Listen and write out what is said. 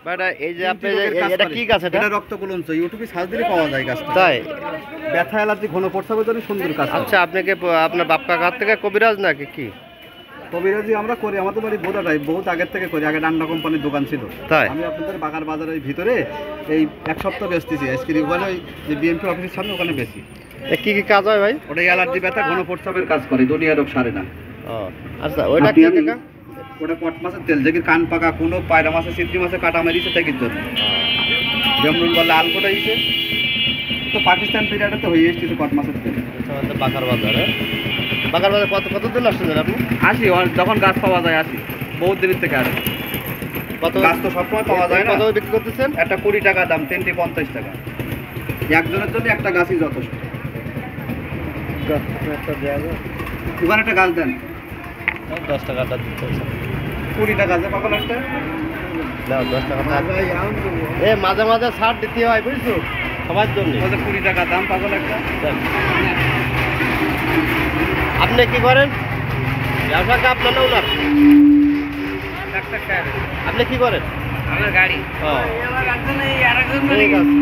বাটা এই যে আপনি এটা কি গাছ? এটা রক্তকুলঞ্চ, ইউটিউবে সার্চ দিলে পাওয়া যায় গাছটা। তাই ব্যথা অ্যালার্জি ঘন প্রস্রাবের জন্য সুন্দর গাছ। আচ্ছা, আপনি কি আপনার বাপ কাকার থেকে কবিরাজ নাকি কি? কবিরাজি আমরা করি, আমাদের বাড়ি বোধাটাই বহুত আগের থেকে করি। আগে ডান্ডা কোম্পানির দোকান ছিল। তাই আমি আপনাদের বাগার বাজারের ভিতরে এই এক সপ্তাহ বেচতেছি আইসক্রিম, ওখানে ওই যে বিএমপি অফিসের সামনে ওখানে বেশি। কি কি কাজ হয় ভাই? ওটা অ্যালার্জি ব্যথা ঘন প্রস্রাবের কাজ করে, দুনিয়া রোগ সারে না। ও আচ্ছা, ওইটা কি কাকা? ওটা কট মাছের তেল, যে কান পাকা কোনো পায়রা মাছের চিত্রি মাছের কাটা মারিছে তাকির জন্য। যেমন বললে আলকোটা দিছে তো পাকিস্তান পিরিয়ডে তো হয়ে এসেছে কট মাছের তেল। বাকার বাজারে, বাকার বাজারে কতদিন আসছেন আপনি? আসি যখন গাছ পাওয়া যায় আসি, বহুত দিনের থেকে আসি। কত গাছ তো সবসময় পাওয়া যায় না। কত বিক্রি করতেছেন? একটা 20 টাকা দাম, 50 টাকা। একজনের জন্য একটা গাছই যথেষ্ট। ওখানে একটা গাছ দেন, 10 টাকাটা দিতে 20 টাকা আছে পাগল একটা। 10 টাকা এ মাঝে মাঝে ছাড় দিতে হয়, বুঝছো, সবার জন্য। 20 টাকা দাম পাগল একটা। আপনি কি করেন? ব্যবসা কি আপনার না ওনার? আপনি কি করেন? আমার গাড়ি। ও ঠিক আছে।